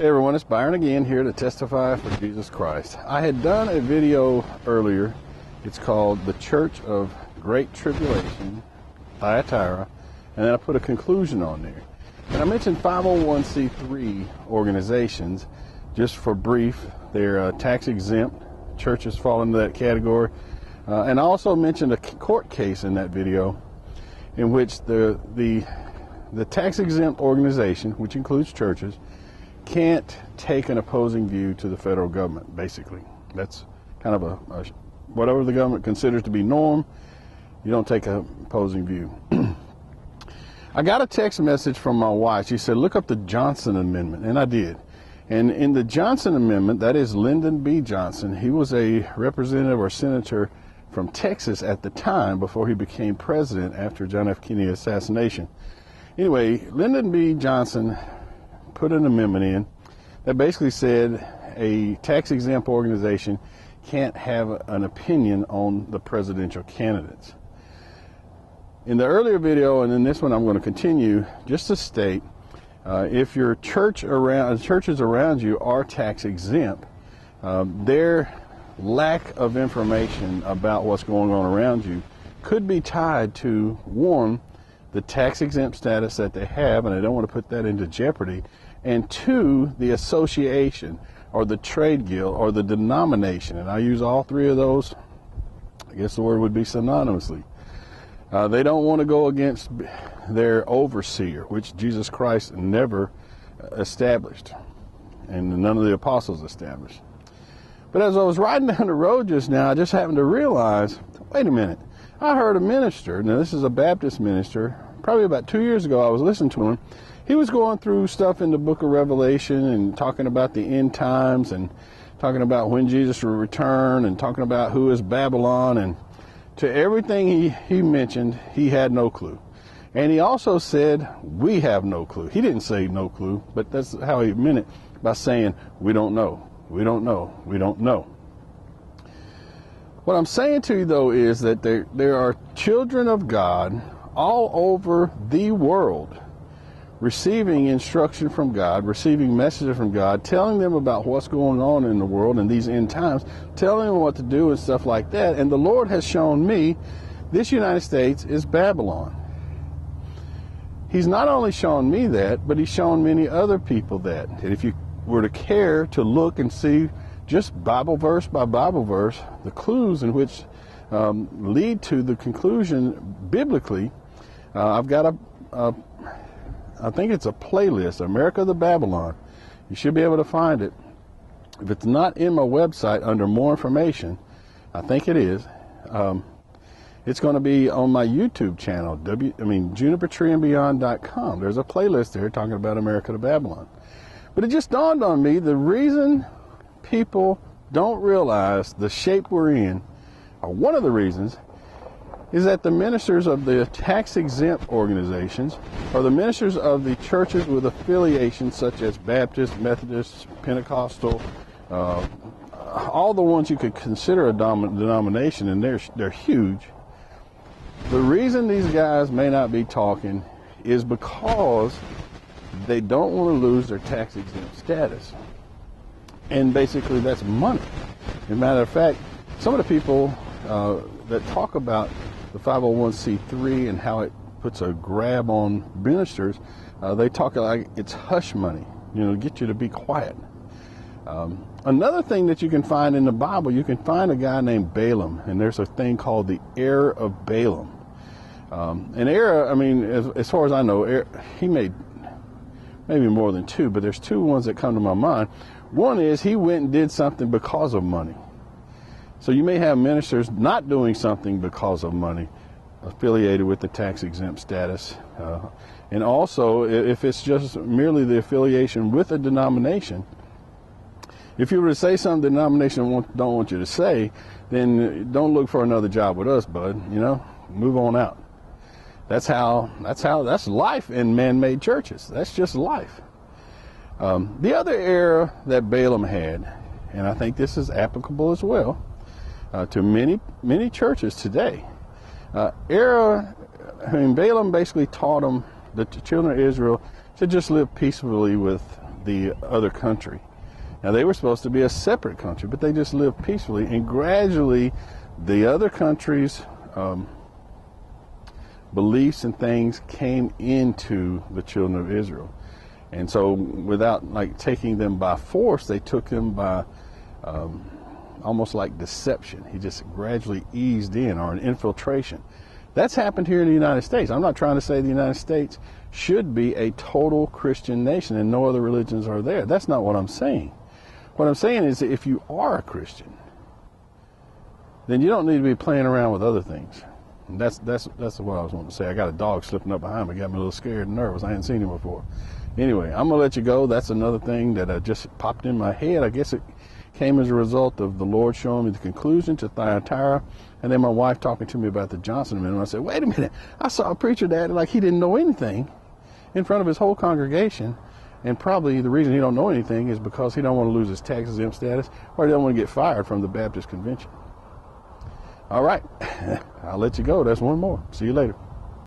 Hey everyone, it's Byron again here to testify for Jesus Christ. I had done a video earlier. It's called The Church of Great Tribulation, Thyatira, and then I put a conclusion on there. And I mentioned 501c3 organizations, just for brief. They're tax exempt. Churches fall into that category. And I also mentioned a court case in that video in which the tax exempt organization, which includes churches, can't take an opposing view to the federal government, basically. That's kind of whatever the government considers to be norm, you don't take an opposing view. I got a text message from my wife. She said, look up the Johnson Amendment, and I did. And in the Johnson Amendment, that is Lyndon B. Johnson. He was a representative or senator from Texas at the time before he became president after John F. Kennedy assassination. Anyway, Lyndon B. Johnson put an amendment in that basically said a tax-exempt organization can't have an opinion on the presidential candidates. In the earlier video, and in this one I'm going to continue, just to state, if your churches around you are tax-exempt, their lack of information about what's going on around you could be tied to, one, the tax-exempt status that they have, and I don't want to put that into jeopardy, and two, the association or the trade guild or the denomination, and I use all three of those. I guess the word would be synonymously. They don't want to go against their overseer, which Jesus Christ never established, and none of the apostles established. But as I was riding down the road just now, I just happened to realize, wait a minute, I heard a minister, now this is a Baptist minister, probably about 2 years ago I was listening to him. He was going through stuff in the book of Revelation and talking about the end times and talking about when Jesus will return and talking about who is Babylon, and to everything he mentioned, he had no clue. And he also said, we have no clue. He didn't say no clue, but that's how he meant it, by saying, we don't know, we don't know, we don't know. What I'm saying to you, though, is that there are children of God all over the world receiving instruction from God, receiving messages from God, telling them about what's going on in the world in these end times, telling them what to do and stuff like that. And the Lord has shown me this United States is Babylon. He's not only shown me that, but he's shown many other people that. And if you were to care to look and see just Bible verse by Bible verse, the clues in which lead to the conclusion biblically, I've got I think it's a playlist, America the Babylon. You should be able to find it. If it's not in my website under more information, I think it is. It's going to be on my YouTube channel, junipertreeandbeyond.com. There's a playlist there talking about America the Babylon. But it just dawned on me, the reason people don't realize the shape we're in, or one of the reasons, is that the ministers of the tax-exempt organizations or the ministers of the churches with affiliations such as Baptist, Methodist, Pentecostal, all the ones you could consider a denomination, and they're huge. The reason these guys may not be talking is because they don't want to lose their tax-exempt status. And basically that's money. As a matter of fact, some of the people that talk about the 501c3 and how it puts a grab on ministers, they talk like it's hush money, to get you to be quiet. Another thing that you can find in the Bible, you can find a guy named Balaam, and there's a thing called the heir of Balaam. And heir, as far as I know, he made maybe more than two, but there's two ones that come to my mind. One is he went and did something because of money. So you may have ministers not doing something because of money, affiliated with the tax-exempt status. And also, if it's just merely the affiliation with a denomination, if you were to say something the denomination don't want you to say, then don't look for another job with us, bud. Move on out. That's life in man-made churches. That's just life. The other error that Balaam had, and I think this is applicable as well, to many churches today. Balaam basically taught them that the children of Israel should just live peacefully with the other country. Now, they were supposed to be a separate country, but they just lived peacefully, and gradually the other countries' beliefs and things came into the children of Israel. And so without like taking them by force, they took them by almost like deception. He just gradually eased in, or an infiltration. That's happened here in the United States. I'm not trying to say the United States should be a total Christian nation and no other religions are there. That's not what I'm saying. What I'm saying is that if you are a Christian, then you don't need to be playing around with other things. And that's what I was wanting to say. I got a dog slipping up behind me, got me a little scared and nervous. I hadn't seen him before. Anyway, I'm going to let you go. That's another thing that just popped in my head. I guess it came as a result of the Lord showing me the conclusion to Thyatira, and then my wife talking to me about the Johnson Amendment. I said, wait a minute, I saw a preacher that like he didn't know anything in front of his whole congregation, and probably the reason he don't know anything is because he don't want to lose his tax exempt status, or he don't want to get fired from the Baptist convention. All right, I'll let you go. That's one more. See you later.